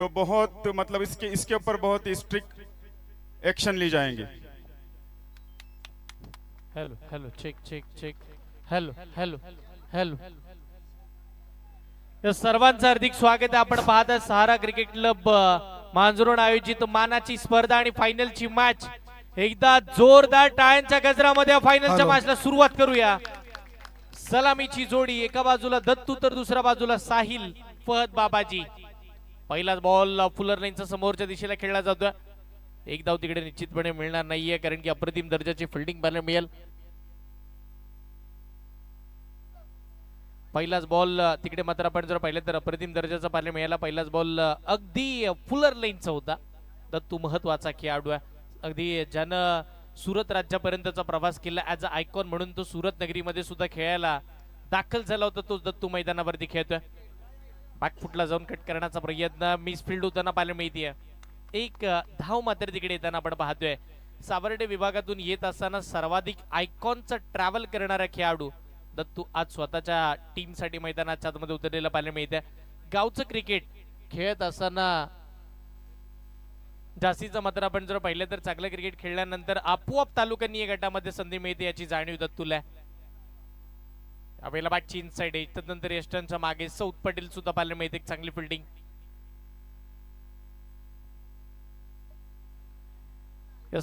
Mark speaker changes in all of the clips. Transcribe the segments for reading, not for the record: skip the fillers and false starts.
Speaker 1: तो बहुत मतलब इसके ऊपर बहुत स्ट्रिक्ट एक्शन ली जाएंगे।
Speaker 2: Hello hello check check check hello hello hello या सर्वांचं हार्दिक स्वागत आहे। आपण पाहत आहे सहारा क्रिकेट क्लब मांजरोड आयोजित मानाची स्पर्धा आणि फायनलची मॅच। एकदा जोरदार टाळ्यांच्या गजरामध्ये फायनलच्या मॅचला सुरुवात करूया। सलामीची जोडी एका बाजूला दत्तू तर दुसऱ्या बाजूला साहिल फहद बाबाजी। पहिलाच बॉल फुलर लाईनचा समोरच्या दिशेला खेळला जातोय। एक धाव तिकडे निश्चितपणे मिळणार नाहीये कारण की अप्रतिम दर्जाची फिल्डिंग पाहायला मिळेल। पहिलाच बॉल तिकडे मात्र आपण जर पाहिलं तर अप्रतिम दर्जाचा पाहायला मिळाला। पहिलाच बॉल अगदी फुलर लाईनचा होता। दत्तू महत्वाचा खेळाडू आहे, अगदी ज्यानं सुरत राज्यापर्यंतचा प्रवास केला ॲज अ आयकॉन म्हणून तो सुरत नगरीमध्ये सुद्धा खेळायला दाखल झाला होता। तो दत्तू मैदानावरती खेळतोय। बॅकफुटला जाऊन कट करण्याचा प्रयत्न मिस फील्ड होताना पाहायला मिळते। एक धाव मात्र तिकडे येताना आपण पाहतोय। सावर्डे विभागातून येत असताना सर्वाधिक आयकॉनचा ट्रॅव्हल करणारा खेळाडू दत्तू आज स्वतःच्या टीम साठी मैदानाच्या आतमध्ये उतरलेला पाहायला मिळते। गावचं क्रिकेट खेळत असताना जास्तीचं मात्र आपण जर पाहिलं तर चांगलं क्रिकेट खेळल्यानंतर आपोआप तालुकानीय गटामध्ये संधी मिळते याची जाणीव दत्तूला। यावेळेला बॅटची इनसाइड आहे, त्यानंतर यष्टांच्या मागे सौथ पटेल सुद्धा पाहायला मिळते एक चांगली फिल्डिंग।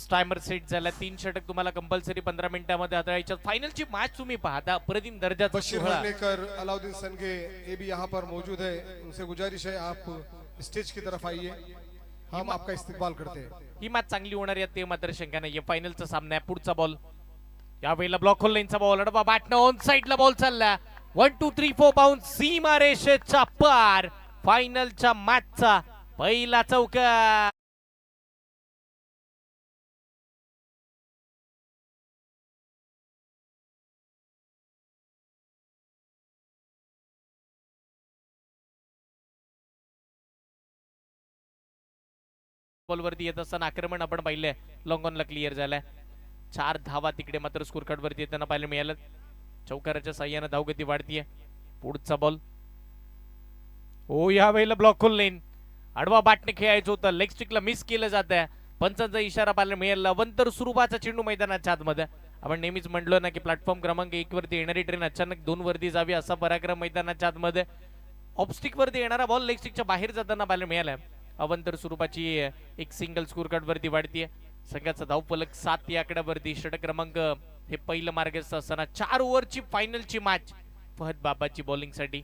Speaker 2: टायमर सेट झाला, 3 षटक तुम्हाला कंपल्सरी 15 मिनिटांमध्ये हाताळायचे। फायनलची मॅच तुम्ही पाहता, अप्रतिम दर्जाचा
Speaker 3: बशीर लेकर अलाउद्दीन सनगे ये भी यहाँ पर मौजूद है। उनसे गुजारिश है आप स्टेज की तरफ आइए, हम आपका इस्तकबाल करते हैं।
Speaker 2: ही मॅच चांगली होणार आहे ते मात्र शंका नाहीये। फायनलचा सामना आहे। पुढचा बॉल यावेळेला ब्लॉक होल लाईनचा बॉल अडबा बॅटनं ऑन साइडला बॉल चालला। 1 2 3 4 पाऊंड सीमा रेषेच्या पार फायनलच्या मॅचचा पहिला चौकार। बॉलवरती येत असताना आक्रमण आपण पाहिलंय, लॉंग ऑनला क्लिअर झालाय। 4 धावा तिकडे मात्र स्कोर कार्ड वरती येताना पाहायला मिळालं। चौकाराच्या साह्याने धावगती वाढतीये। पुढचा बॉल ओ यावेळेला ब्लॉक होल लाईन आडवा बॅटने खेळायचं होतं, लेग स्टिकला मिस केलं जात आहे। पंचांचा इशारा पाहायला मिळाला। वंतर सुरुवाचा चेंडू मैदानाच्या आतमध्ये। आपण नेहमीच म्हणलो ना की प्लॅटफॉर्म क्रमांक 1 वरती येणारी ट्रेन अचानक 2 वरती जावी असा पराक्रम मैदानाच्या आतमध्ये। ऑफस्टिक वरती येणारा बॉल लेग स्टिकच्या बाहेर जाताना पाहायला मिळाला। अवंतर स्वरूपाची एक सिंगल स्कोर कार्ड वरती वाढतीये। संघाचा धावफलक 7 या आकड्यावरती। षटक क्रमांक हे पहिलं मार्गस्थ असताना 4 ओव्हरची फायनलची मॅच फहद बाबाची बॉलिंग साठी।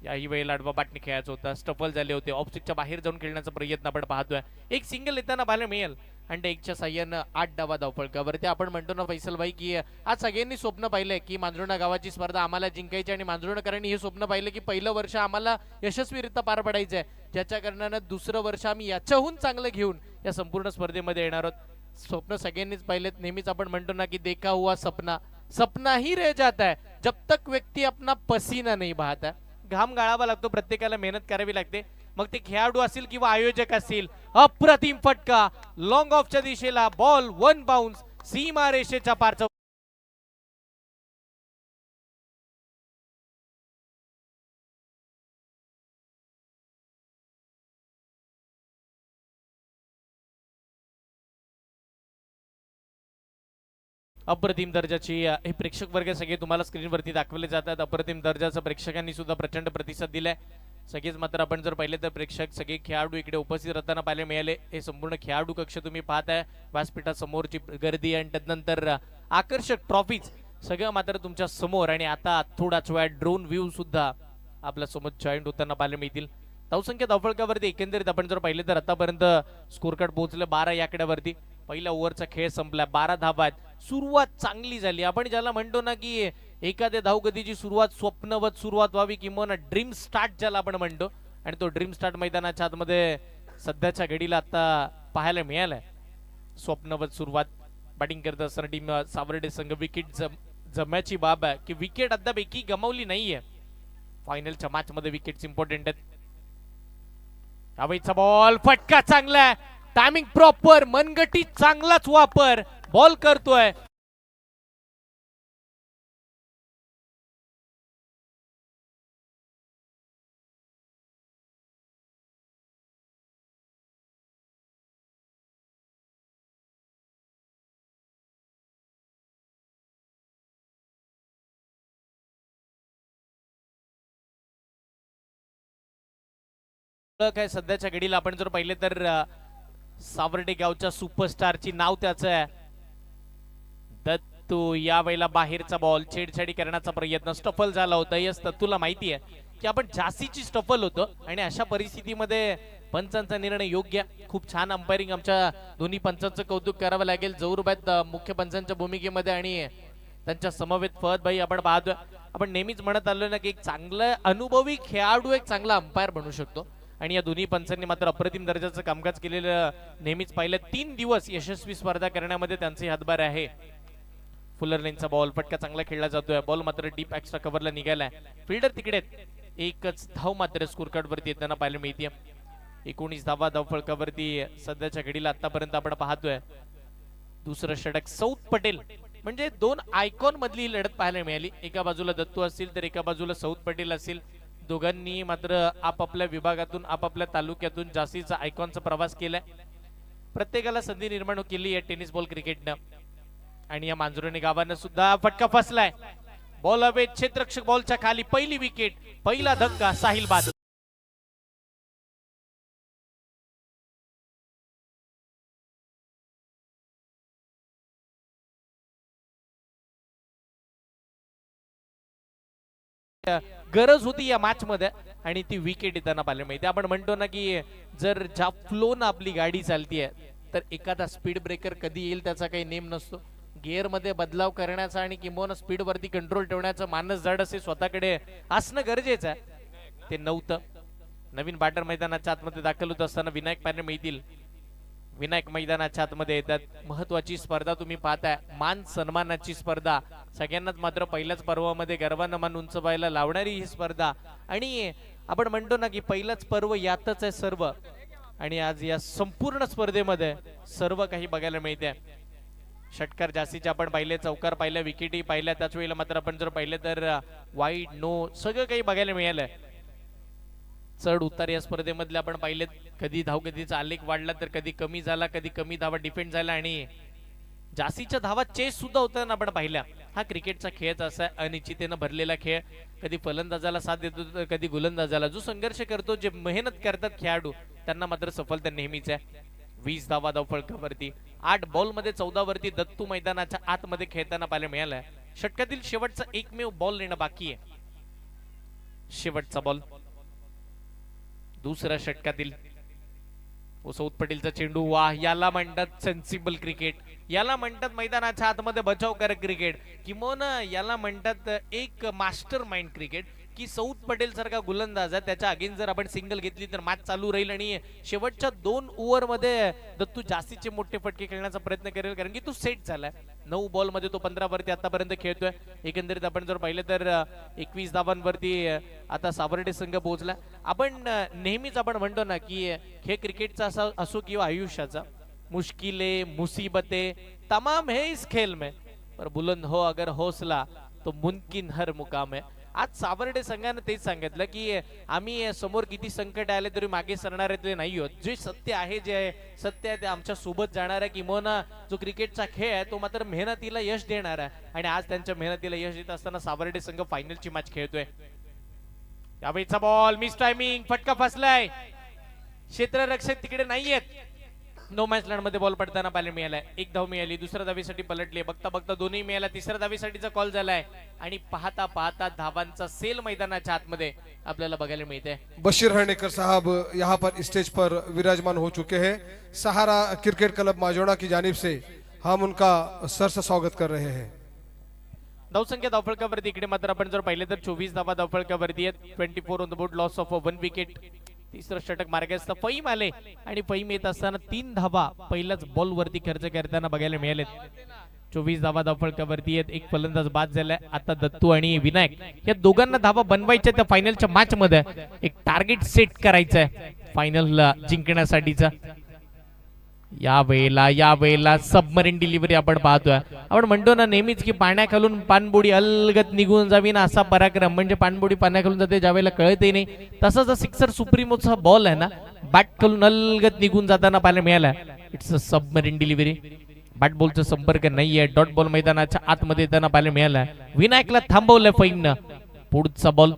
Speaker 2: याही वेळेला आडवा बॅटने खेळायचं होतं, स्टफल झाले होते। ऑफस्टिकच्या बाहेर जाऊन खेळण्याचा प्रयत्न आपण पाहतोय। एक सिंगल येताना पाहायला मिळेल आणि 1च्या साह्यानं 8 डावा धावफलकावरती। आपण म्हणतो ना फैसल भाई की आज सगळ्यांनी स्वप्न पाहिलंय की मांजरोडा गावाची स्पर्धा आम्हाला जिंकायची आणि मांजरोडकरांनी हे स्वप्न पाहिलं की पहिलं वर्ष आम्हाला यशस्वीरित्या पार पडायचंय, ज्याच्या कारणानं दुसरं वर्ष आम्ही याच्याहून चांगलं घेऊन या संपूर्ण स्पर्धेमध्ये येणार आहोत। स्वप्न सगळ्यांनीच पाहिलेत। नेहमीच आपण म्हणतो ना की देखा हुआ सपना सपना ही रह जाता है जब तक व्यक्ती अपना पसीना नहीं बहाता। घाम गाळावा लागतो, प्रत्येकाला मेहनत करावी लागते, मग ते खेळाडू असतील किंवा आयोजक असतील। अप्रतिम फटका लॉंग ऑफच्या दिशेला, बॉल 1 बाउन्स सीमा रेषेच्या पारचा। अप्रतिम दर्जाची हे प्रेक्षक वर्ग सगळे तुम्हाला स्क्रीनवरती दाखवले जातात। अप्रतिम दर्जाचा प्रेक्षकांनी सुद्धा प्रचंड प्रतिसाद दिलाय। सगळेच मात्र आपण जर पाहिले तर प्रेक्षक सगळे खेळाडू इकडे उपस्थित राहताना पाहायला मिळाले। हे संपूर्ण खेळाडू कक्ष तुम्ही पाहताय, व्यासपीठासमोरची गर्दी आणि त्यानंतर आकर्षक ट्रॉफीज सगळं मात्र तुमच्या समोर। आणि आता थोडाच वेळात ड्रोन व्ह्यू सुद्धा आपल्या समोर जॉईंट होताना पाहायला मिळतील। धावसंख्या धावफलकावरती एकंदरीत आपण जर पाहिले तर आतापर्यंत स्कोर कार्ड पोहोचले 12 या आकड्यावरती। पहिल्या ओव्हरचा खेळ संपला, 12 धावा आहेत। सुरुवात चांगली झाली। आपण ज्याला म्हणतो ना की एखाद्या धावगतीची सुरुवात स्वप्नवत सुरुवात व्हावी किंवा ड्रीम स्टार्ट ज्याला आपण म्हणतो, आणि तो ड्रीम स्टार्ट मैदानाच्या आतमध्ये सध्याच्या घडीला आता पाहायला मिळालाय। स्वप्नवत सुरुवात बॅटिंग करत असताना टीम सावर्डे संघ विकेट जमण्याची बाब आहे की विकेट अद्याप एकही गमावली नाहीये। फायनलच्या मॅच मध्ये विकेट्स इम्पॉर्टंट आहेत। यावेळीचा बॉल फटका चांगला आहे, टायमिंग प्रॉपर, मनगटी चांगलाच वापर बॉल करतोय। काय सध्याच्या घडीला आपण जर पाहिले तर सावर्डे गावच्या सुपरस्टारची नाव त्याचं आहे. दत्तू यावेळेला बाहेरचा बॉल छेडछाडी करण्याचा प्रयत्न स्टफल झाला होता. यस तुला माहिती आहे की आपण जास्तीची स्टफल होतो आणि अशा परिस्थितीमध्ये पंचांचा निर्णय योग्य. खूप छान अंपायरिंग आमच्या दोन्ही पंचांचं कौतुक करावं लागेल. जौरुबाद मुख्य पंचांच्या भूमिकेमध्ये आणि त्यांच्या समवेत फहद भाई आपण पाहतोय. आपण नेहमीच म्हणत आलो ना की एक चांगला अनुभवी खेळाडू एक चांगला अंपायर बनू शकतो आणि या दोन्ही पंचांनी मात्र अप्रतिम दर्जाचं कामकाज केलेलं नेहमीच पाहिलं. 3 दिवस यशस्वी स्पर्धा करण्यामध्ये त्यांचे हातभार आहे. फुलर लाईनचा बॉल फटका चांगला खेळला जातोय. बॉल मात्र डीप एक्स्ट्रा कव्हरला निघालाय. फिल्डर तिकडे एकच धाव मात्र स्कोर कार्ड वरती येताना पाहायला मिळते. 19 धावा धावफळकावरती सध्याच्या घडीला आतापर्यंत आपण पाहतोय. दुसरं षटक सौद पटेल म्हणजे 2 आयकॉन मधली लढत पाहायला मिळाली. एका बाजूला दत्तू असतील तर एका बाजूला सौद पटेल असतील. दोघांनी मात्र आपापल्या विभागातून आपापल्या तालुक्यातून जास्तीचा आयकॉनचा प्रवास केलाय. प्रत्येकाला संधी निर्माण केली आहे टेनिस बॉल क्रिकेटनं आणि या मांजरोनी गावानं सुद्धा फटका फसलाय. बॉल हवे क्षेत्ररक्षक बॉलच्या खाली पहिली विकेट पहिला धक्का साहिल बाद. गरज होती या मॅच मध्ये आणि ती विकेट येताना पाहायला मिळते. आपण म्हणतो ना की जर ज्या फ्लोन आपली गाडी चालतीये तर एखादा स्पीड ब्रेकर कधी येईल त्याचा काही नेम नसतो. गिअर मध्ये बदलाव करण्याचा आणि किंवा स्पीड वरती कंट्रोल ठेवण्याचं मानस जड असे स्वतःकडे असणं गरजेचं आहे. ते नव्हतं. नवीन बॅटर मैदानाच्या आतमध्ये दाखल होत असताना विनायक पाहायला मिळतील. विनायक मैदानाच्या आतमध्ये येतात. महत्वाची स्पर्धा तुम्ही पाहताय. मान सन्मानाची स्पर्धा. सगळ्यांनाच मात्र पहिल्याच पर्वामध्ये गर्वानं मान उंचवायला लावणारी ही स्पर्धा आणि आपण म्हणतो ना की पहिलंच पर्व यातच आहे सर्व आणि आज या संपूर्ण स्पर्धेमध्ये सर्व काही बघायला मिळते. षटकार जास्तीचे आपण पाहिले, चौकार पाहिल्या, विकेटी पाहिल्या. त्याच वेळेला मात्र आपण जर पाहिले तर वाईड नो सगळं काही बघायला मिळालंय. चढ उतार या स्पर्धेमधले आपण पाहिले. कधी धावगतीचा आलेख वाढला तर कधी कमी झाला, कधी कमी धावा डिफेंड झाला आणि जास्तीच्या धावा चेस सुद्धा होताना आपण पाहिल्या. हा क्रिकेटचा खेळच असा आहे, अनिश्चिततेनं भरलेला खेळ. कधी फलंदाजाला साथ देतो तर कधी गोलंदाजाला. जो संघर्ष करतो, जे मेहनत करतात खेळाडू त्यांना मात्र सफलता नेहमीच आहे. 20 धावा धावफळकावरती 8 बॉल मध्ये 14 वरती दत्तू मैदानाच्या आतमध्ये खेळताना पाहायला मिळालाय. षटकातील शेवटचा एकमेव बॉल येणं बाकी आहे. शेवटचा बॉल दुसऱ्या षटकातील सौद पटेलचा चेंडू. वाह, याला म्हणतात सेन्सिबल क्रिकेट, याला म्हणतात मैदानाच्या आतमध्ये बचावकारक क्रिकेट, किंवा याला म्हणतात एक मास्टर माइंड क्रिकेट. की सौद पटेल सारखा गोलंदाज आहे, त्याच्या अगेन जर आपण सिंगल घेतली तर मॅच चालू राहील आणि शेवटच्या 2 ओव्हर मध्ये दत्तू जास्तीचे मोठे फटके खेळण्याचा प्रयत्न करेल कारण की तो सेट झालाय. 9 बॉल मध्ये तो 15 वरती आतापर्यंत खेळतोय. एकंदरीत आपण जर पाहिलं तर 21 धावांवरती आता सावर्डे संघ पोहोचला. आपण नेहमीच आपण म्हणतो ना की हे क्रिकेटचा असा असो किंवा आयुष्याचा, मुश्किले मुसीबते तमाम है इस खेल में पर बुलंद हो अगर हौसला तो मुमकिन हर मुकाम है. आज सावर्डे संघाने तेच सांगितलं की आम्ही समोर किती संकट आले तरी मागे सरणाऱ्यातले नाही आहोत. जे सत्य आहे, जे सत्य आहे ते आमच्या सोबत जाणार आहे. किंवा जो क्रिकेटचा खेळ आहे तो मात्र मेहनतीला यश देणार आहे आणि आज त्यांच्या मेहनतीला यश देत असताना सावर्डे संघ फायनलची मॅच खेळतोय. यावेळीचा बॉल मिस टायमिंग, फटका फसलाय. क्षेत्ररक्षक तिकडे नाहीयेत. नो मॅच लँड मध्ये बॉल पडताना पाहायला मिळालाय. 1 धाव मिळाली, दुसऱ्या धावेसाठी पलटले. बघता बघता दोन्ही मिळाला, तिसऱ्या धावेसाठीचा कॉल झालाय आणि पाहता पाहता धावांचा सेल मैदानाच्या आतमध्ये आपल्याला बघायला मिळते.
Speaker 3: बशीर हरणेकर साहब यहाँ पर स्टेज पर विराजमान हो चुके हैं. सहारा क्रिकेट क्लब माजोड़ा की जानिब से हम उनका सरसा स्वागत कर रहे हैं.
Speaker 2: धावसंख्या धावफळकावरती इकडे मात्र आपण जर पाहिले तर 24 धावा धावफळकावरती आहेत. 24 on the board, loss of 1 wicket. तिसरं षटक मार्गस्थ फैम आले आणि फैम येत असताना 3 धावा पहिल्याच बॉल वरती खर्च करताना बघायला मिळालेत. 24 धावा धावफळकावरती आहेत. एक फलंदाज बाद झालाय. आता दत्तू आणि विनायक या दोघांना धावा बनवायच्या त्या फायनलच्या मॅच मध्ये. एक टार्गेट सेट करायचं आहे फायनलला जिंकण्यासाठीचा. यावेळेला सबमरीन डिलिव्हरी आपण पाहतोय. आपण म्हणतो ना नेहमीच की पाण्याखालून पाणबुडी अलगत निघून जावी ना, असा पराक्रम. म्हणजे पाणबुडी पाण्याखालून जाते ज्यावेळेला कळतही नाही, तसाच सिक्सर सुप्रीमोचा बॉल आहे ना, बॅट खालून अलगत निघून जाताना पाहायला मिळाला. It's a submarine delivery. Bat बॉलचा संपर्क नाहीये. डॉट बॉल मैदानाच्या आतमध्ये येताना पाहायला मिळाला. विनायकला थांबवलं फैमनं. पुढचा बॉल,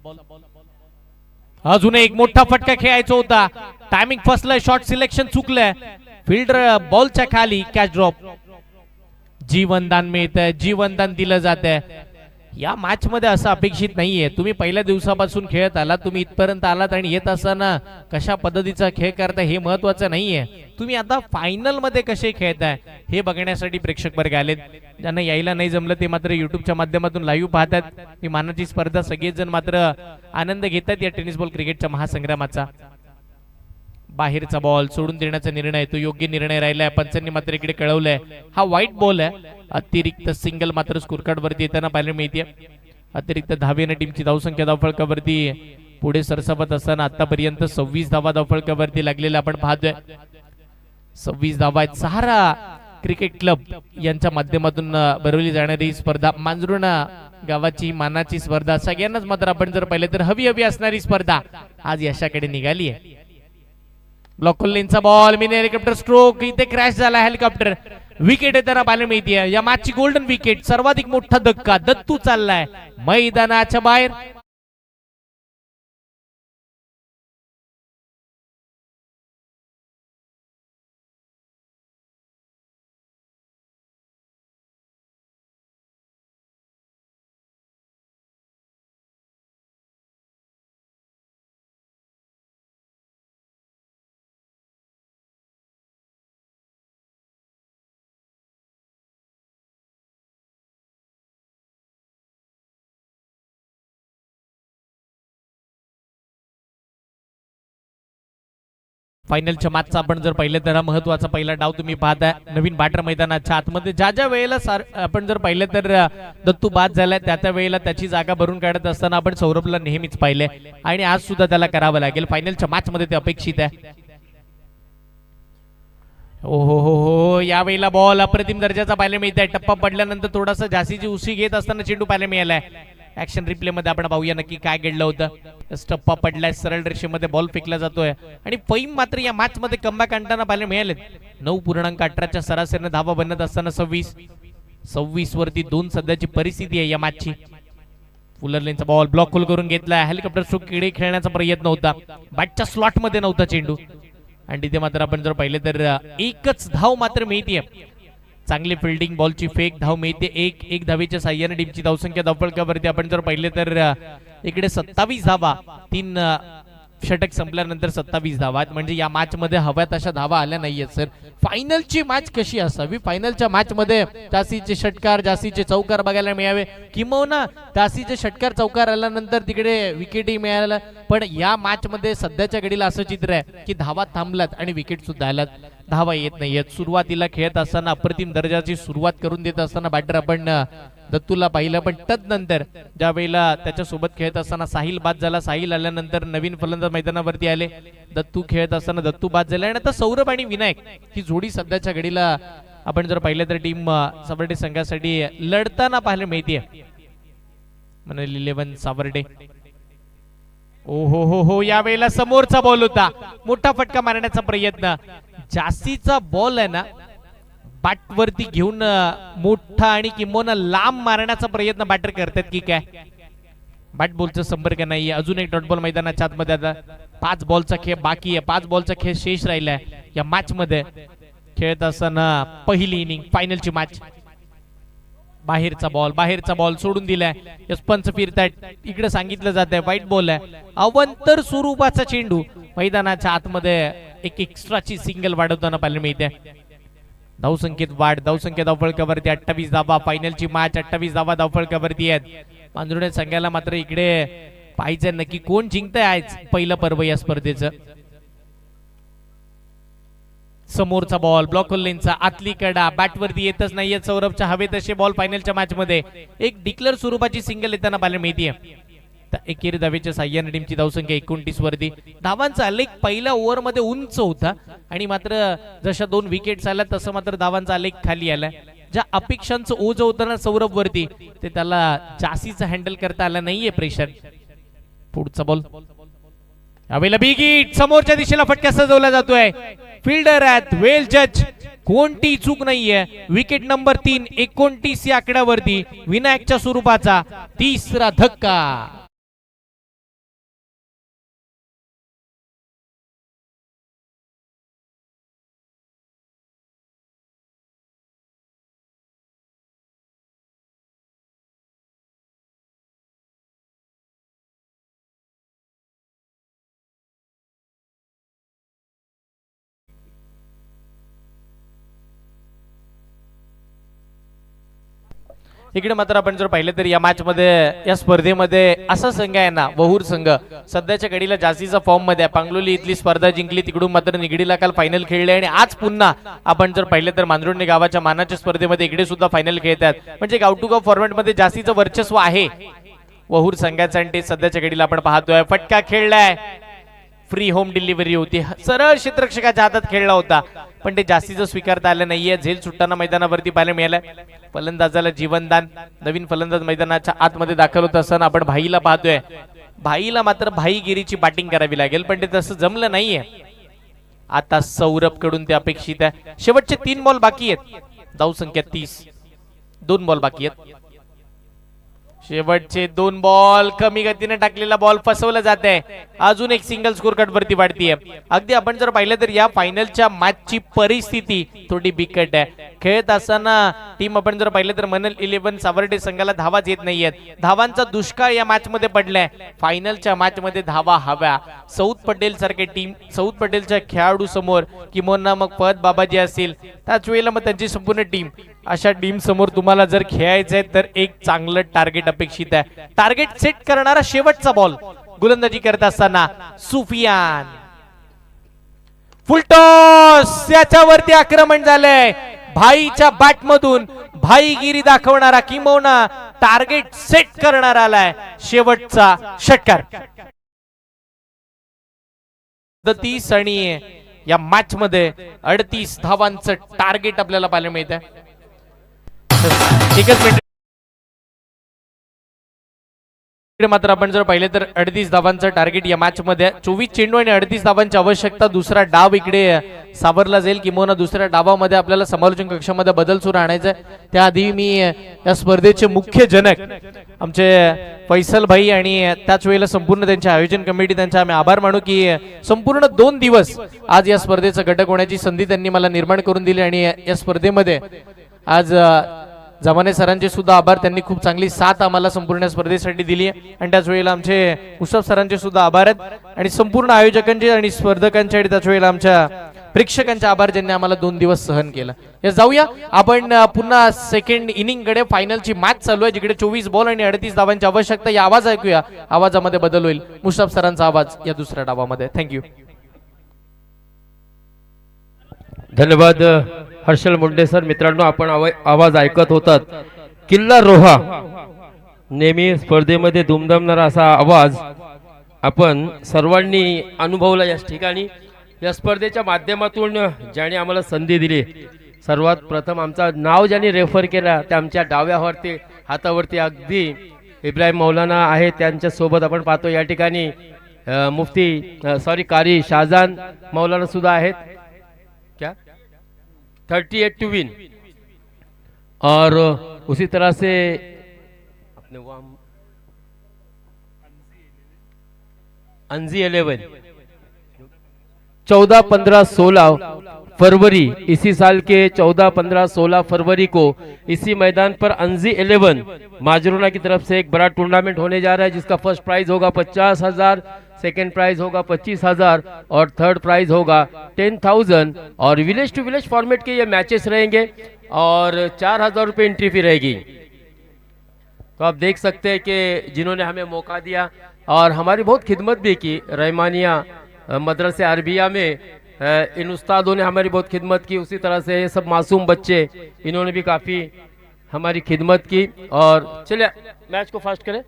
Speaker 2: अजून एक मोठा फटका खेळायचा होता. टायमिंग फसलंय, शॉट सिलेक्शन चुकलंय, फिल्डर बॉलच्या खाली, कॅच ड्रॉप. जीवनदान मिळतंय, जीवनदान दिलं जातंय. या मॅच मध्ये असं अपेक्षित नाहीये. तुम्ही पहिल्या दिवसापासून खेळत आलात, तुम्ही इथपर्यंत आलात आणि येत असताना कशा पद्धतीचा खेळ करताय हे महत्वाचं नाहीये. तुम्ही आता फायनल मध्ये कसे खेळताय हे बघण्यासाठी प्रेक्षक वर्ग आलेत. ज्यांना यायला नाही जमलं ते मात्र युट्यूबच्या माध्यमातून लाईव्ह पाहतात. ही मानाची स्पर्धा सगळेच जण मात्र आनंद घेतात या टेनिस बॉल क्रिकेटच्या महासंग्रामाचा. बाहेरचा बॉल सोडून देण्याचा निर्णय, तो योग्य निर्णय राहिलाय. पंचांनी मात्र इकडे कळवलंय हा व्हाईट बॉल आहे. अतिरिक्त सिंगल मात्र स्कोर कार्ड वरती येताना पाहायला मिळते. अतिरिक्त धावेने टीमची धावसंख्या धावफळकावरती पुढे सरसावत असताना आतापर्यंत 26 धावा धावफळकावरती लागलेल्या आपण पाहतोय. 26 धावा आहेत. सहारा क्रिकेट क्लब यांच्या माध्यमातून भरवली जाणारी स्पर्धा, मांजरुण गावाची मानाची स्पर्धा, सगळ्यांनाच मात्र आपण जर पाहिलं तर हवी हवी असणारी स्पर्धा आज यशाकडे निघाली आहे. ब्लॉक लेनचा बॉल, मिनी हेलिकॉप्टर स्ट्रोक, इथे क्रॅश झाला हेलिकॉप्टर. विकेट येताना पाहायला मिळते. या मॅचची गोल्डन विकेट, सर्वाधिक मोठा धक्का, दत्तू चाललाय मैदानाच्या बाहेर. फायनलच्या मॅचचा आपण जर पाहिलं तर हा महत्वाचा पहिला डाव तुम्ही पाहताय. नवीन बाटर मैदानाच्या आतमध्ये ज्या वेळेला आपण जर पाहिलं तर दत्तू बाद झालाय, त्या वेळेला त्याची जागा भरून काढत असताना आपण सौरभला नेहमीच पाहिले आणि आज सुद्धा त्याला करावं लागेल. फायनलच्या मॅच मध्ये ते अपेक्षित आहे. हो यावेळेला बॉल अप्रतिम दर्जाचा पाहायला मिळत आहे. टप्पा पडल्यानंतर थोडासा जास्तीची उशी घेत असताना चेंडू पाहायला मिळालाय. ऍक्शन रिप्ले मध्ये आपण पाहूया नक्की काय घडलं होतं. टप्पा पडलाय, सरळ रेषेमध्ये बॉल फेकला जातोय आणि फैम मात्र या मॅच मध्ये कमबॅक आणताना पाहायला मिळाले. 9.18च्या सरासरीने धावा बनत असताना 26 वरती 2 सध्याची परिस्थिती आहे या मॅचची. फुलर लेनचा बॉल ब्लॉक होल करून घेतला. हेलिकॉप्टर स्ट्रोक कडे खेळण्याचा प्रयत्न होता, बॅटच्या स्लॉट मध्ये नव्हता चेंडू आणि तिथे मात्र आपण जर पाहिलं तर एकच धाव मात्र मिळते. चांगली फिल्डिंग, बॉलची फेक, धाव मिळते. एक धावेच्या साह्याने टीमची धावसंख्या धावफळकावरती आपण जर पाहिले तर इकडे 27 धावा, 3 षटक संपल्यानंतर 27 धावा, म्हणजे या मॅच मध्ये हव्या तशा धावा आल्या नाहीयेत. सर फायनलची मॅच कशी असावी? फायनलच्या मॅच मध्ये जास्तीचे षटकार, जास्तीचे चौकार बघायला मिळावे, किंवा जास्तीचे षटकार चौकार आल्यानंतर तिकडे विकेटही मिळाल्या. पण या मॅच मध्ये सध्याच्या घडीला असं चित्र आहे की धावा थांबल्यात आणि विकेट सुद्धा आल्यात, धावा येत नाहीयेत. सुरुवातीला खेळत असताना अप्रतिम दर्जाची सुरुवात करून देत असताना बॅटर आपण दत्तूला पाहिलं, पण तदनंतर ज्या वेळेला त्याच्या सोबत खेळत असताना साहिल बाद झाला. साहिल आल्यानंतर नवीन फलंदाज मैदानावरती आले. दत्तू खेळत असताना दत्तू बाद झाले आणि आता सौरभ आणि विनायक ही जोडी सध्याच्या घडीला आपण जर पाहिलं तर टीम सावर्डे संघासाठी लढताना पाहायला मिळते. म्हणेल 11 सावर्डे. हो या वेळेला समोरचा बॉल होता, मोठा फटका मारण्याचा प्रयत्न. जास्तीचा बॉल आहे ना बॅट वरती घेऊन मोठा आणि किंबहुना लांब मारण्याचा प्रयत्न बॅटर करतात की काय? बॅट बॉलचा संपर्क नाहीये. अजून एक डॉट बॉल मैदानाच्या आतमध्ये. आता 5 बॉलचा खेळ बाकी आहे, 5 बॉलचा खेळ शेष राहिलाय या मॅच मध्ये. खेळत असताना पहिली इनिंग, फायनलची मॅच. बाहेरचा बॉल सोडून दिलाय. पंच फिरतायत, इकडे सांगितलं जात आहे व्हाईट बॉल आहे. अवंतर स्वरूपाचा चेंडू मैदानाच्या आतमध्ये एक एक्स्ट्राची सिंगल वाढवताना पाहायला मिळते. धावसंख्येत वाढ, धावसंख्या धावफळकावरती 28 धावा. फायनलची मॅच, 28 धावा धावफळकावरती आहेत. मांजरुणे संघाला मात्र इकडे पाहायचंय नक्की कोण जिंकतंय आज पहिलं पर्व या स्पर्धेचं. समोरचा बॉल, ब्लॉक लेनचा आतली कडा, बॅट वरती येतच नाहीये सौरभच्या हवेत असे बॉल. फायनलच्या मॅच मध्ये एक डिक्लेअर स्वरूपाची सिंगल येताना पाहायला मिळते. एकेरी धावेच्या साह्याने टीमची धावसंख्या 29 वरती. धावांचा आलेख पहिल्या ओव्हर मध्ये उंच होता आणि मात्र जशा 2 विकेट्स आल्या तसं मात्र धावांचा आलेख खाली आलाय. ज्या अपेक्षांचं ओझ होतं ना सौरभ वरती ते त्याला जास्तीचं हँडल करता आलं नाहीये प्रेशर. पुढचा बॉल, यावेळेला बिग हिट, समोरच्या दिशेला फटका सजवला जातोय. फिल्डर आहेत वेल जज, कोणती चूक नाहीये. विकेट नंबर 3, 29 या आकड्यावरती विनायकच्या स्वरूपाचा 3रा धक्का. इकडे मात्र आपण जर पाहिलं तर या मॅच मध्ये या स्पर्धेमध्ये असा संघ आहे ना, वहूर संघ सध्याच्या घडीला जास्तीचा फॉर्म मध्ये आहे. पांगलोली इथली स्पर्धा जिंकली, तिकडून मात्र निगडीला काल फायनल खेळले आणि आज पुन्हा आपण जर पाहिलं तर मांजरोडणे गावाच्या मानाच्या स्पर्धेमध्ये इकडे सुद्धा फायनल खेळतात. म्हणजे गाव टू गाव फॉर्मॅट मध्ये जास्तीचं वर्चस्व आहे वहूर संघाचा आणि ते सध्याच्या घडीला आपण पाहतोय. फटका खेळलाय, फ्री होम डिलिव्हरी होती, सरळ क्षेत्ररक्षकाच्या हातात खेळला होता, पण ते जास्तीचं स्वीकारता आलं नाहीये. झेल सुटताना मैदानावरती पाहायला मिळालं. फलंदाजाला जीवनदान, नवीन फलंदाज मैदानाच्या आतमध्ये दाखल होत असताना आपण भाईला पाहतोय. भाईला मात्र भाईगिरीची बॅटिंग करावी लागेल, पण ते तसं जमलं नाहीये. आता सौरभ कडून ते अपेक्षित आहे. शेवटचे 3 बॉल बाकी आहेत, धाव संख्या 30, 2 बॉल बाकी आहेत. शेवटचे 2 बॉल, कमी गतीने टाकलेला बॉल फसवला जात आहे. अजून एक सिंगल स्कोर कट वरती वाढतीये. अगदी आपण जर पाहिलं तर या फायनलच्या मॅचची परिस्थिती थोडी बिकट आहे. खेळत असताना टीम आपण जर पाहिलं तर मनल 11 सावर्डे संघाला धावाच येत नाहीयेत. धावांचा दुष्काळ या मॅच मध्ये पडलाय. फायनलच्या मॅच मध्ये धावा हव्या. सौद पटेल सारखे टीम, सौद पटेलच्या खेळाडू समोर किंवा मग फहद बाबाजी असतील, त्याच वेळेला मग त्यांची संपूर्ण टीम, अशा टीम समोर तुम्हाला जर खेळायचंय तर एक चांगलं टार्गेट अपेक्षित आहे. टार्गेट सेट करणारा शेवटचा बॉल गोलंदाजी करत असताना सुफियान, फुलटॉस, याच्यावरती आक्रमण झालंय. भाईच्या बॅट मधून भाईगिरी दाखवणारा किंवा टार्गेट सेट करणारा आलाय शेवटचा षटकार. 30 आणि या मॅच मध्ये 38 धावांचं टार्गेट आपल्याला पाहायला मिळत आहे. एकच मिनिट, मात्र आपण जर पाहिले तर 38 धावांचं टार्गेट या मॅच मध्ये. 24 चेंडू आणि 38 धावांची आवश्यकता. दुसरा डाव इकडे सावरला जाईल किंवा दुसऱ्या डावामध्ये आपल्याला समालोचन कक्षामध्ये बदल सुरू आणायचा आहे. त्याआधी मी या स्पर्धेचे मुख्य जनक आमचे फैसल भाई आणि त्याच वेळेला संपूर्ण त्यांच्या आयोजन कमिटी, त्यांचा आम्ही आभार मानू की संपूर्ण 2 दिवस आज या स्पर्धेचा घटक होण्याची संधी त्यांनी मला निर्माण करून दिली. आणि या स्पर्धेमध्ये आज जमाने सरांचे सुद्धा आभार, त्यांनी खूप चांगली साथ आम्हाला संपूर्ण स्पर्धेसाठी दिली आहे. आणि त्याच वेळेला आमचे मुस्तफ सरांचे सुद्धा आभार आहेत आणि संपूर्ण आयोजकांचे आणि स्पर्धकांचे आणि त्याच वेळेला आमच्या प्रेक्षकांचे आभार ज्यांनी आम्हाला 2 दिवस सहन केलं. जाऊया आपण पुन्हा सेकंड इनिंग कडे. फायनलची मॅच चालू आहे जिकडे 24 बॉल आणि 38 धावांची आवश्यकता. या आवाज ऐकूया, आवाजामध्ये बदल होईल. मुस्तफ सरांचा आवाज या दुसऱ्या डावामध्ये. थँक्यू.
Speaker 4: धन्यवाद हर्षल मुंडे सर. मित्रांनो, आपण आवाज ऐकत होतात किल्ला रोहा, नेहमी स्पर्धेमध्ये दुमदमणारा असा आवाज आपण सर्वांनी अनुभवला याच ठिकाणी. या स्पर्धेच्या माध्यमातून ज्याने आम्हाला संधी दिली, सर्वात प्रथम आमचा नाव ज्यांनी रेफर केला त्या आमच्या डाव्यावरती हातावरती अगदी इब्राहिम मौलाना आहे, त्यांच्या सोबत आपण पाहतो या ठिकाणी कारी शाहजान मौलाना सुद्धा आहेत. क्या 38 टू विन. और उसी तरह से अपने वो अंजी 11 14, 15, 16 फरवरी इसी साल के 14, 15, 16 फरवरी को इसी मैदान पर अंजी 11 माजरोना की तरफ से एक बड़ा टूर्नामेंट होने जा रहा है, जिसका फर्स्ट प्राइज होगा 50,000, सेकेंड प्राइज होगा 25,000 और थर्ड प्राइज होगा 10,000. और विलेज टू विलेज फॉर्मेट के ये मैचेस रहेंगे और 4,000 रुपये एंट्री फी रहेगी. तो आप देख सकते हैं कि जिन्होंने हमें मौका दिया और हमारी बहुत खिदमत भी की, रहमानिया मदरसे अरबिया में इन उस्तादों ने हमारी बहुत खिदमत की. उसी तरह से ये सब मासूम बच्चे, इन्होंने भी काफ़ी हमारी खिदमत की. और चलिए मैच को फास्ट करें,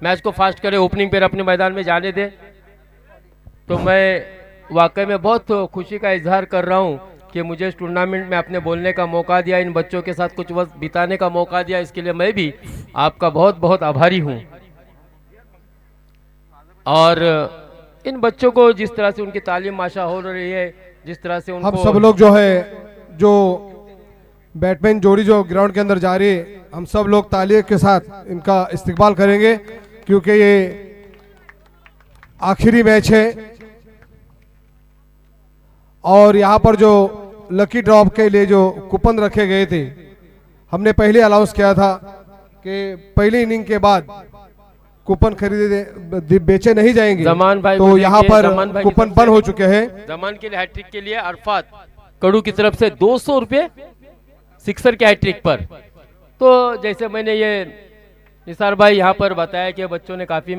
Speaker 4: मैच को फास्ट करें, ओपनिंग पेयर अपने मैदान में जाने दें. तो मैं वाकई में बहुत खुशी का इजहार कर रहा हूँ कि मुझे इस टूर्नामेंट में अपने बोलने का मौका दिया, इन बच्चों के साथ कुछ वक्त बिताने का मौका दिया. इसके लिए मैं भी आपका बहुत बहुत आभारी हूँ. और इन बच्चों को जिस तरह से उनकी तालीम माशा हो रही है, जिस तरह से उनको,
Speaker 3: हम सब लोग जो है, जो बैटमैन जोड़ी जो ग्राउंड के अंदर जा रही है, हम सब लोग तालियों के साथ इनका इस्तेमाल करेंगे, क्योंकि ये आखिरी मैच है. और यहाँ पर जो लकी ड्रॉप के लिए जो कूपन रखे गए थे, हमने पहले अनाउंस किया था कि पहली इनिंग के बाद कूपन खरीदे बेचे नहीं जाएंगे.
Speaker 4: जमान भाई,
Speaker 3: तो यहाँ पर कूपन बंद हो चुके हैं.
Speaker 4: जमान के लिए हैट्रिक के लिए अरफात कड़ू की तरफ से 200 रुपये सिक्सर के हैट्रिक पर. तो जैसे मैंने ये निसार भाई यहाँ पर बताया कि बच्चों ने काफ़ी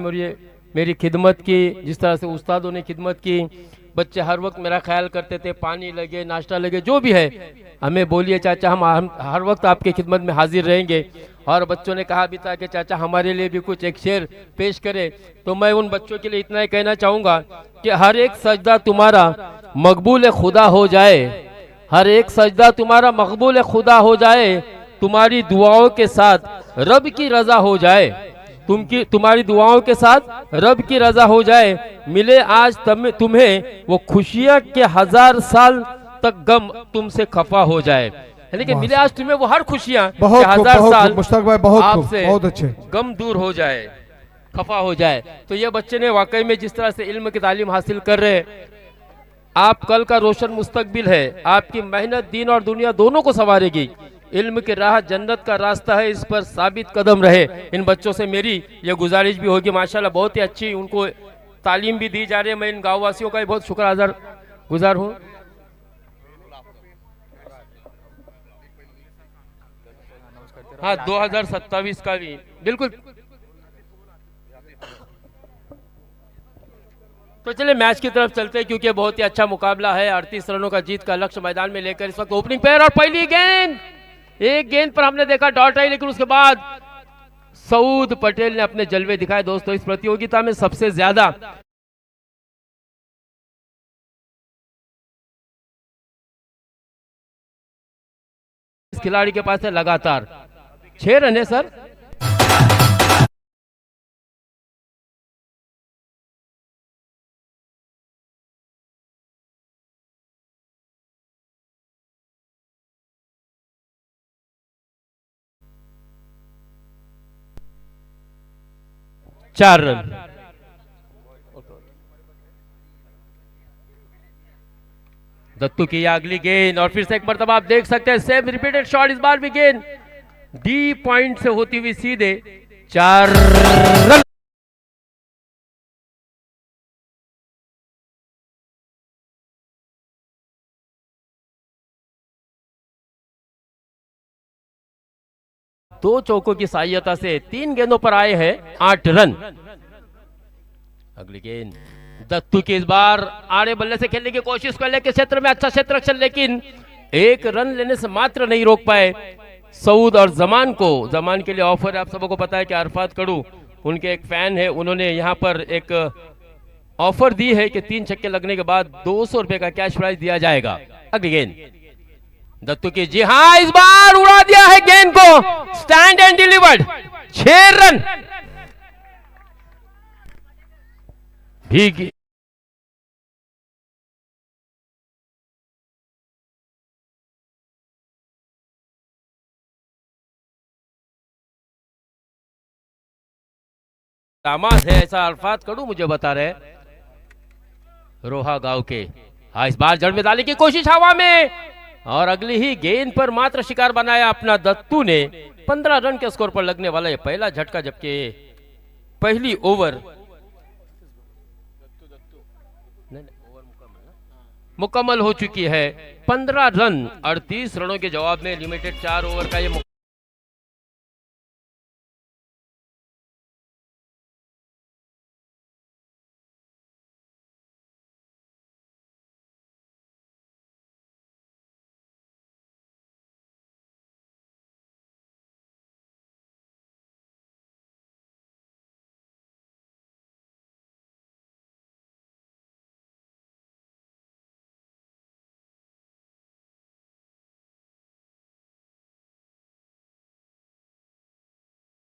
Speaker 4: मेरी खिदमत की, जिस तरह से उस्तादों ने खिदमत की, बच्चे हर वक्त मेरा ख्याल करते थे, पानी लगे नाश्ता लगे जो भी है हमें बोलिए चाचा, हम हर वक्त आपकी खिदमत में हाजिर रहेंगे। और बच्चों ने कहा भी था कि चाचा हमारे लिए भी कुछ एक शेर पेश करे। तो मैं उन बच्चों के लिए इतना ही कहना चाहूँगा कि हर एक सजदा तुम्हारा मकबूल खुदा हो जाए, हर एक सजदा तुम्हारा मकबूल खुदा हो जाए, तुम्हारी दुआओं के साथ रब की रजा हो जाए, तुम्हारी दुआओं के साथ रब की रजा हो जाए, मिले आज तुम्हें वो खुशियां के 1000 साल तक गम तुमसे खफा हो जाए। यानी कि मिले आज तुम्हें वो हर खुशियां के 1000 साल
Speaker 3: मुश्ताक भाई
Speaker 4: आपसे
Speaker 3: बहुत अच्छे
Speaker 4: गम दूर हो जाए, खफा हो जाए। तो ये बच्चे ने वाकई में जिस तरह से इल्म की तालीम हासिल कर रहे हैं, आप कल का रोशन मुस्तकबिल है, आपकी मेहनत दीन और दुनिया दोनों को संवारेगी। इल्म की राह जन्नत का रास्ता है, इस पर साबित कदम रहे। इन बच्चों से मेरी ये गुजारिश भी होगी, माशाल्लाह बहुत ही अच्छी उनको तालीम भी दी जा रही है। मैं इन गाँव वासियों का भी बहुत शुक्रगुजार हूँ। हाँ 2027 का भी बिल्कुल। तो चलिए मैच की तरफ चलते हैं, क्योंकि बहुत ही अच्छा मुकाबला है। 38 रनों का जीत का लक्ष्य मैदान में लेकर इस वक्त ओपनिंग पेयर और पहली गेंद, एक गेंद पर हमने देखा डॉट आई, लेकिन उसके बाद सऊद पटेल ने अपने जलवे दिखाए। दोस्तों इस प्रतियोगिता में सबसे ज्यादा इस खिलाड़ी के पास है लगातार 6 रन है सर। चार रन। दत्तू की अगली गेंद और फिर से एक मरतबा आप देख सकते हैं सेम रिपीटेड शॉट, इस बार भी गेंद डी पॉइंट से होती हुई सीधे 4 रन। दो चौकों की सहायता से 3 गेंदों पर आए हैं 8 रन। अगली गेंद दत्तू की, इस बार आड़े बल्ले से खेलने की कोशिश कर लेके क्षेत्र में अच्छा क्षेत्र रक्षण, लेकिन 1 रन लेने से मात्र नहीं रोक पाए सऊद और जमान को। जमान के लिए ऑफर है, आप सबको पता है कि अरफात कड़ू उनके एक फैन है, उन्होंने यहाँ पर एक ऑफर दी है कि 3 छक्के लगने के बाद 200 रुपए का कैश प्राइज दिया जाएगा। अगली गेंद दत्तू की, जी हाँ इस बार उड़ा दिया है गेंद को, स्टैंड एंड डिलीवर्ड, 6 रन। भी दामाद है ऐसा अल्फात कड़ू मुझे बता रहे रोहा गांव के। हाँ इस बार जड़ में डालने की कोशिश हवा में, और अगली ही गेंद पर मात्र शिकार बनाया अपना दत्तू ने। 15 रन के स्कोर पर लगने वाला ये पहला झटका, जबकि पहली ओवर मुकम्मल हो चुकी है। 15 रन 38 रनों के जवाब में लिमिटेड 4 ओवर का ये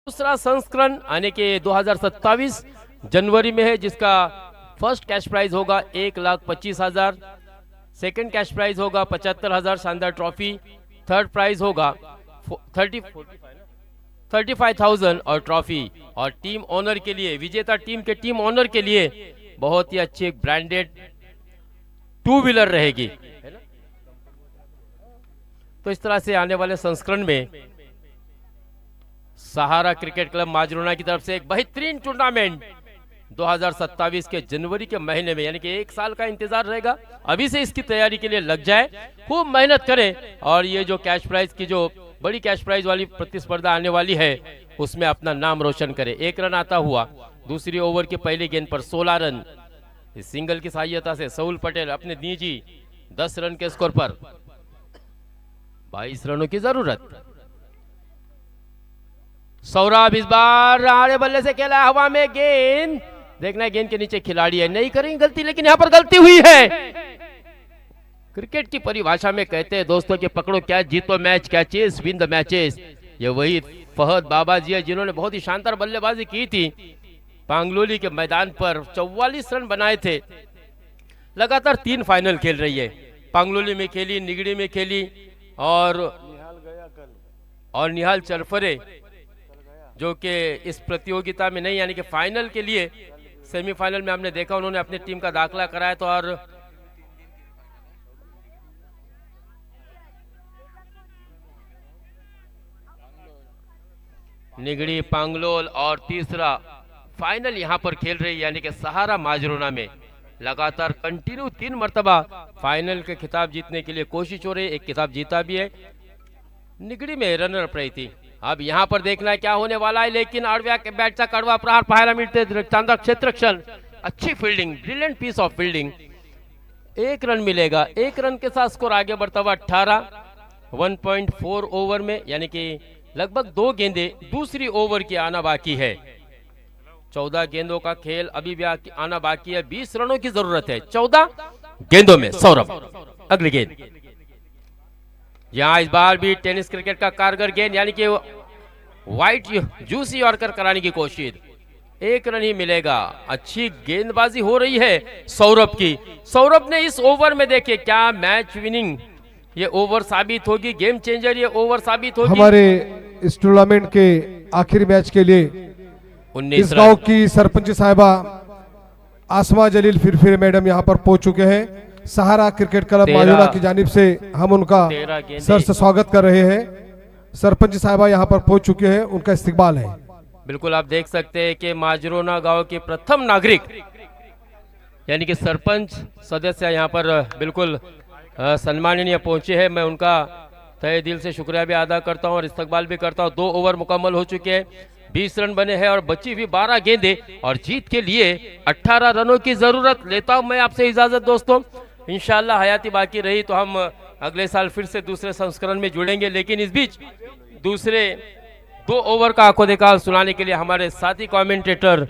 Speaker 4: दूसरा संस्करण आने के 2027 जनवरी में है, जिसका फर्स्ट कैश प्राइज होगा 1,25,000, सेकंड कैश प्राइज होगा 75,000 शानदार ट्रॉफी, थर्ड प्राइज होगा 35,000 और ट्रॉफी। और टीम ओनर के लिए, विजेता टीम के टीम ओनर के लिए बहुत ही अच्छी ब्रांडेड 2 व्हीलर रहेगी। तो इस तरह से आने वाले संस्करण में सहारा क्रिकेट क्लब माजरोना की तरफ से एक बेहतरीन टूर्नामेंट 2027 के जनवरी के महीने में, यानी कि 1 साल का इंतजार रहेगा। अभी से इसकी तैयारी के लिए लग जाए, खूब मेहनत करें और ये जो कैश प्राइज की जो बड़ी कैश प्राइज वाली प्रतिस्पर्धा आने वाली है, उसमें अपना नाम रोशन करे। 1 रन आता हुआ दूसरी ओवर के पहले गेंद पर 16 रन। इस सिंगल की सहायता से सऊल पटेल अपने निजी 10 रन के स्कोर पर 22 रनों की जरूरत। सौरभ इस बार आड़े बल्ले से खेला हवा में गेंद, देखना है गेंद के नीचे खिलाड़ी है, नहीं करेंगे गलती, लेकिन यहां पर गलती हुई है। क्रिकेट की परिभाषा में कहते हैं दोस्तों कि पकड़ो कैच जीतो match, catches win the matches. ये वही फहद बाबा जी है जिन्होंने बहुत ही शानदार बल्लेबाजी की थी, पांगलोली के मैदान पर 44 रन बनाए थे। लगातार 3 फाइनल खेल रही है, पांगलोली में खेली, निगड़ी में खेली और निहाल चरफरे जो कि इस प्रतियोगिता में नहीं, यानी कि फाइनल के लिए सेमीफाइनल में हमने देखा उन्होंने अपनी टीम का दाखिला कराया। तो और निगड़ी, पांगलोल और तीसरा फाइनल यहां पर खेल रही है, यानी कि सहारा माजरोना में लगातार कंटिन्यू 3 मर्तबा फाइनल के खिताब जीतने के लिए कोशिश हो रही है। एक खिताब जीता भी है, निगड़ी में रनर अप रही थी। अब यहां पर देखना है क्या होने वाला है, लेकिन आडव्या के बैटचा कडवा प्रहार पाहायला मिळते। चांदा क्षेत्ररक्षण, अच्छी fielding, brilliant piece of fielding. 1 run मिलेगा, 1 रन के साथ स्कोर आगे बढ़ता हुआ 18। 1.4 ओवर में, यानी कि लगभग 2 गेंदे दूसरी ओवर की आना बाकी है। 14 गेंदों का खेल अभी भी आना बाकी है, 20 रनों की जरूरत है 14 गेंदों में। सौरभ अगली गेंद, यहां इस बार भी टेनिस क्रिकेट का कारगर गेंद, यानी कि व्हाइट जूसी यॉर्कर कराने की कोशिश। 1 रन ही मिलेगा। अच्छी गेंदबाजी हो रही है सौरभ की। सौरभ ने इस ओवर में देखे क्या मैच विनिंग ये ओवर साबित होगी, गेम चेंजर ये ओवर साबित होगी।
Speaker 3: हमारे इस टूर्नामेंट के आखिरी मैच के लिए
Speaker 4: 19
Speaker 3: इस गांव की सरपंच साहिबा आसमा जलील फिरफिरे मैडम यहां पर पहुंच चुके हैं। सहारा क्रिकेट क्लब माजोना की जानिब से हम उनका सर से स्वागत कर रहे हैं। सरपंच साहिबा यहां पर पहुंच चुके हैं, उनका इस्तकबाल है।
Speaker 4: बिल्कुल आप देख सकते हैं कि माजरोना गांव के प्रथम नागरिक यानी कि सरपंच सदस्य यहां पर बिल्कुल सम्माननीय पहुंचे हैं। मैं उनका तहे दिल से शुक्रिया भी अदा करता हूं और इस्तकबाल भी करता हूं। 2 ओवर मुकम्मल हो चुके हैं, 20 रन बने हैं और बची हुई 12 गेंदें और जीत के लिए 18 रनों की जरूरत। लेता हूं मैं आपसे इजाजत दोस्तों, इंशाल्लाह हयाती बाकी रही तो हम अगले साल फिर से दूसरे संस्करण में जुड़ेंगे। लेकिन इस बीच दूसरे 2 ओवर का आंखों देखा सुनाने के लिए हमारे साथी कमेंटेटर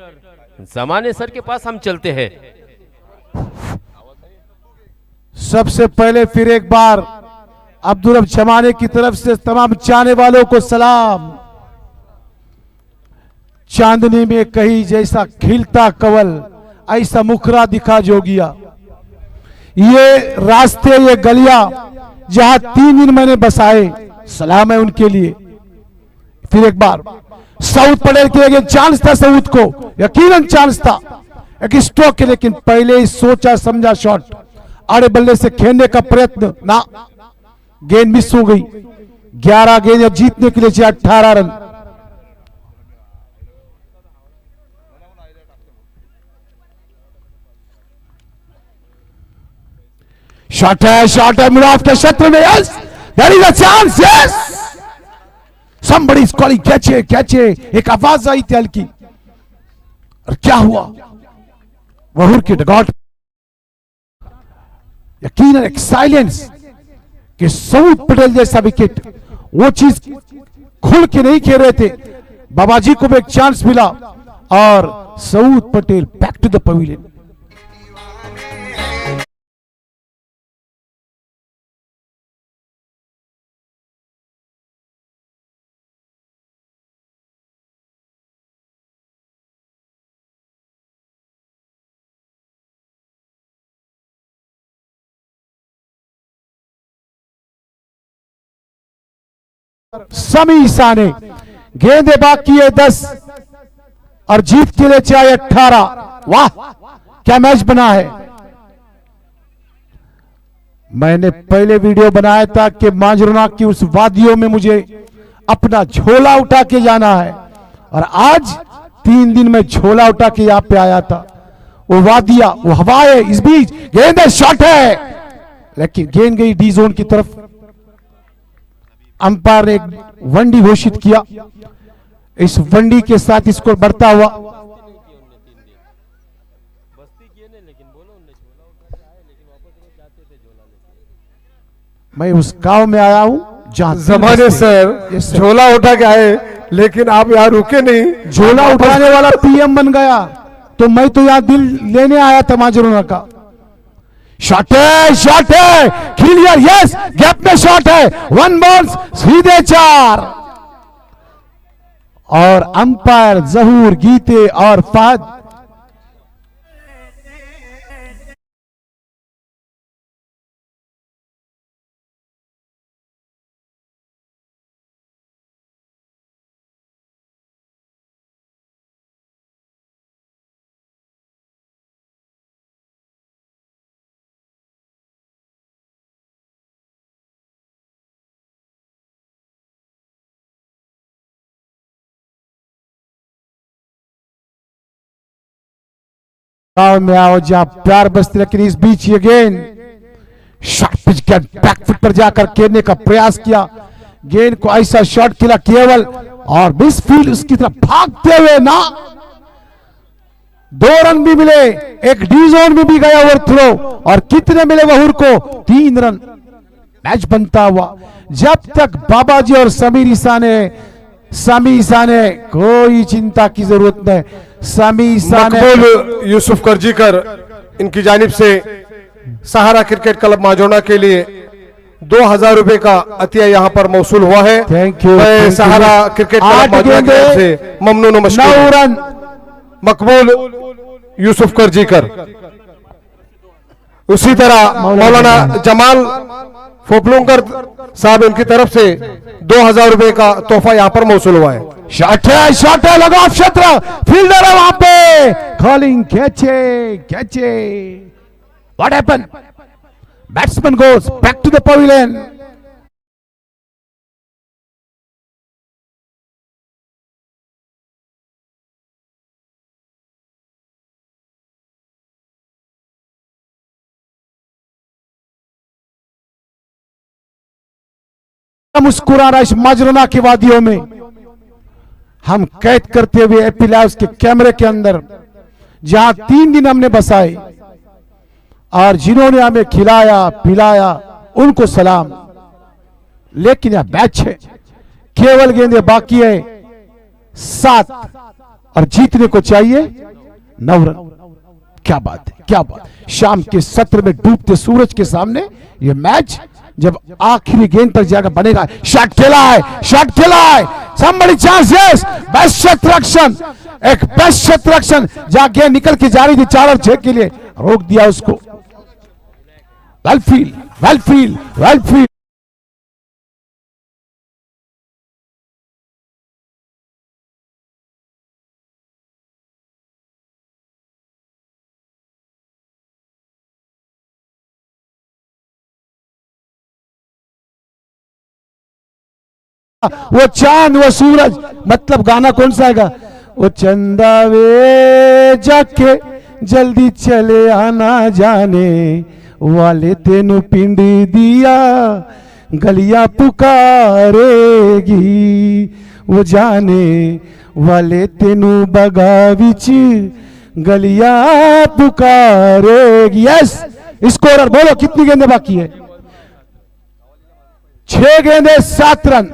Speaker 4: जमाने सर के पास हम चलते हैं।
Speaker 5: सबसे पहले फिर एक बार अब्दुल जमाने की तरफ से तमाम चाहने वालों को सलाम। चांदनी में कहीं जैसा खिलता कवल, ऐसा मुखरा दिखा जोगिया। ये रास्ते, ये गलियां जहां 3 दिन मैंने बसाए, सलाम है उनके लिए। फिर एक बार सऊद पटेल के लिए चांस था, सऊद को यकीनन चांस था एक स्ट्रोक के, लेकिन पहले ही सोचा समझा शॉट आड़े बल्ले से खेलने का प्रयत्न, ना गेंद मिस हो गई। 11 गेंद अब जीतने के लिए चाहिए 18 रन। शॉट है मिड ऑफ के क्षेत्र में, yes there is a chance, yes somebody is calling catch है। एक आवाज आई थी हल्की, और क्या हुआ, वहुर की डगआउट यकीनन एक साइलेंस कि सऊद पटेल जैसा विकेट वो चीज खुल के नहीं खेल रहे थे। बाबाजी को भी एक चांस मिला और Saud Patel back to the pavilion. समी साने गेंदे बाकी है 10 और जीत के लिए चाहिए 18। वाह क्या मैच बना है। मैंने पहले वीडियो बनाया था कि माजरोना की उस वादियों में मुझे अपना झोला उठा के जाना है, और आज 3 दिन में झोला उठा के यहां पे आया था। वो वादिया, वो हवा है, इस बीच गेंद शॉट है, लेकिन गेंद गई डी जोन की तरफ। अंपायर ने एक वनडी घोषित किया। इस वनडी के साथ स्कोर बढ़ता हुआ मैं उस गांव में आया हूं जहां
Speaker 3: जमाने सर झोला उठा के आए, लेकिन आप यहाँ रुके नहीं।
Speaker 5: झोला उठाने वाला पीएम बन गया, तो मैं तो यहाँ दिल लेने आया था माजरोना का। शॉट है क्लियर, यस गैप में शॉट है, 1 बॉल सीधे 4। और अंपायर जहूर, गीते और फाद गांव में आओ जहां प्यार बसती, लेकिन इस बीच ये गेंद शॉट पिच के बैकफुट पर जाकर खेलने का प्रयास किया। गेंद को ऐसा शॉट खेला केवल, और मिस फील्ड उसकी तरफ भागते हुए ना 2 रन भी मिले, एक डी जोन में भी गया ओवर थ्रो, और कितने मिले वहूर को? 3 रन। मैच बनता हुआ जब तक बाबाजी और समीर ईसा ने कोई चिंता की जरूरत नहीं।
Speaker 3: मकबूल यूसुफ करजीकर इनकी जानिब से सहारा क्रिकेट क्लब माजोना के लिए 2000 रुपए का अतिया यहाँ पर मौसूल हुआ है।
Speaker 5: Thank you.
Speaker 3: मैं सहारा क्रिकेट क्लब माजोना की तरफ से ममनून व मशकूर।
Speaker 5: 9 रन
Speaker 3: मकबूल यूसुफ करजीकर। उसी तरह मौलाना जमाल फोपलूंकर साहब इनकी तरफ से 2000 रुपए का तोहफा यहाँ पर मौसूल हुआ है।
Speaker 5: शॉट है लगा ऑफ क्षेत्र, फील्डर है वहां पे, calling catch. What happen? Batsman goes back to the pavilion. मुस्कुरा रहा इस माजरोना की वादियों में, हम कैद करते हुए एपी लाइव्स के कैमरे के अंदर, जहां 3 दिन हमने बसाए, और जिन्होंने हमें खिलाया पिलाया उनको सलाम। लेकिन यह मैच है, केवल गेंदें बाकी है 7, और जीतने को चाहिए 9 रन। क्या बात है, क्या बात। शाम के सत्र में डूबते सूरज के सामने यह मैच जब आखिरी गेंद पर जाकर बनेगा। शॉट खेला है, somebody chances, बेस्ट शतरक्षण, एक बेस्ट शतरक्षण, जहां गेंद निकल के जा रही थी 4 और 6 के लिए, रोक दिया उसको। वेल फील्ड। वो चांद वो सूरज, मतलब गाना कौन सा आएगा? वो चंदा वे जाके जल्दी चले आना, जाने वाले तेनु पिंड दिया गलियां पुकारेगी, वो जाने वाले तेनु बगाविच गलियां पुकारेगी। यस स्कोरर बोलो कितनी गेंदें बाकी है? 6 गेंदें 7 रन।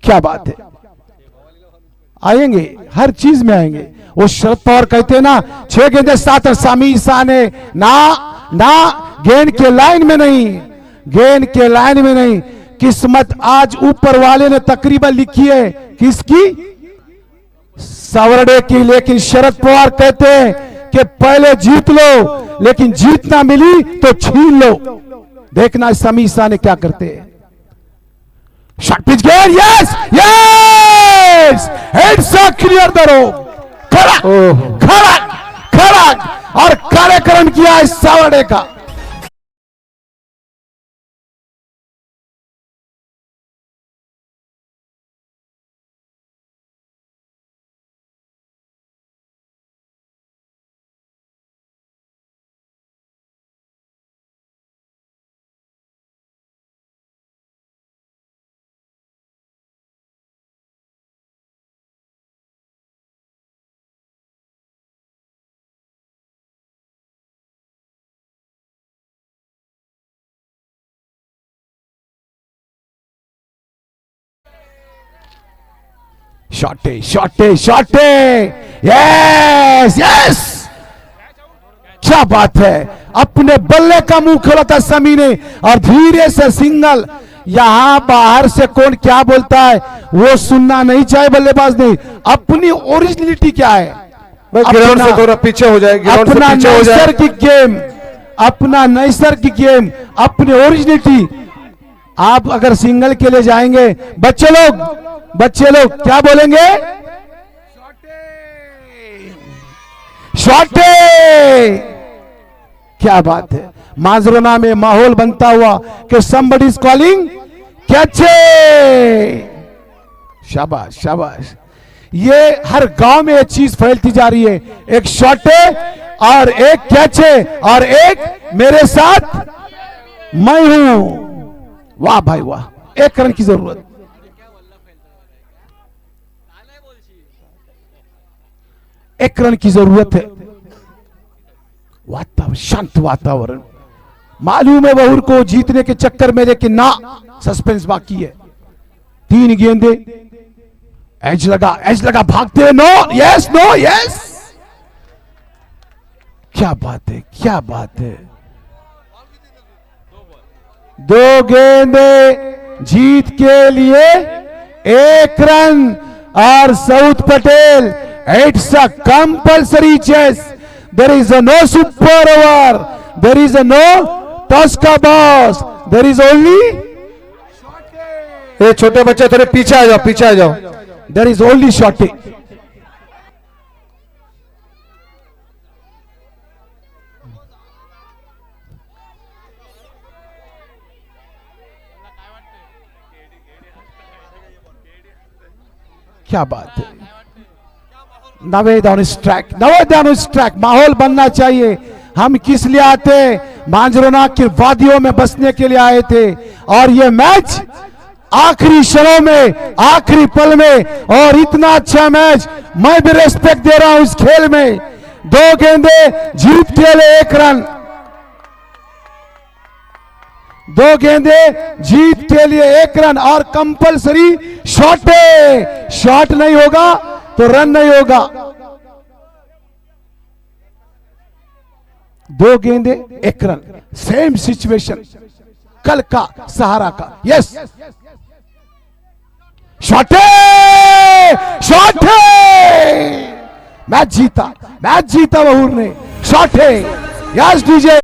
Speaker 5: क्या बात है, आएंगे हर चीज में आएंगे। वो शरद पवार कहते हैं ना 6 गेंदें 7 रन। सामी ईसा ने ना गेंद के लाइन में नहीं, किस्मत आज ऊपर वाले ने तकरीबन लिखी है, किसकी? सवरडे की। लेकिन शरद पवार कहते हैं कि पहले जीत लो, लेकिन जीत ना मिली तो छीन लो। देखना सामी ईसा ने क्या करते हैं। शॉट पिच गेंद, यस हेड्स क्लियर दरो, खड़ा और कार्यक्रम किया है सावरडे का। शॉटे शॉटे शॉटे, यस यस, क्या बात है, अपने बल्ले का मुंह खोला था समी ने और धीरे से सिंगल। यहां बाहर से कौन क्या बोलता है वो सुनना नहीं चाहिए बल्लेबाज ने, अपनी ओरिजिनलिटी क्या है,
Speaker 3: ग्राउंड से थोड़ा पीछे हो जाए, ग्राउंड से
Speaker 5: अपना
Speaker 3: पीछे हो जाए।
Speaker 5: नैसर्गिक गेम, अपना नैसर्गिक गेम, अपनी ओरिजिनलिटी। आप अगर सिंगल के लिए जाएंगे, बच्चे लोग क्या बोलेंगे, शॉटे। क्या बात है, माजरोना में माहौल बनता हुआ कि somebody is calling कैचे। शाबाश शाबाश, ये हर गांव में ये चीज फैलती जा रही है, एक शॉटे और एक कैचे और एक मेरे साथ मैं हूं। वाह भाई वाह, एक रन की जरूरत, एक रन की जरूरत है। वातावरण शांत, वातावरण। मालूम है वहुर को जीतने के चक्कर में, लेकिन ना, सस्पेंस बाकी है। 3 गेंदे, एज लगा, भागते, नो यस नो यस। क्या बात है, क्या बात है, 2 गेंदे जीत के लिए 1 रन और south Patel, it's a compulsory chess, there is a no super over, there is a no toss का बॉस, there is only
Speaker 3: ये छोटे बच्चे थोड़े पीछे आ जाओ, पीछे आ जाओ।
Speaker 5: there is only shot। क्या बात है, नवे डाउन स्ट्राइक, माहौल बनना चाहिए। हम किस लिए आते, मांजरोना की वादियों में बसने के लिए आए थे, और ये मैच आखिरी क्षणों में, आखिरी पल में, और इतना अच्छा मैच, मैं भी रेस्पेक्ट दे रहा हूं इस खेल में। 2 गेंदे जीत के लिए 1 रन, 2 गेंदे जीत के लिए 1 रन और कंपलसरी शॉट नहीं होगा तो रन नहीं होगा। 2 गेंदे 1 रन, सेम सिचुएशन कल का सहारा का। यस, शॉटे, मैच जीता वहुर ने, शॉटे। Yes DJ.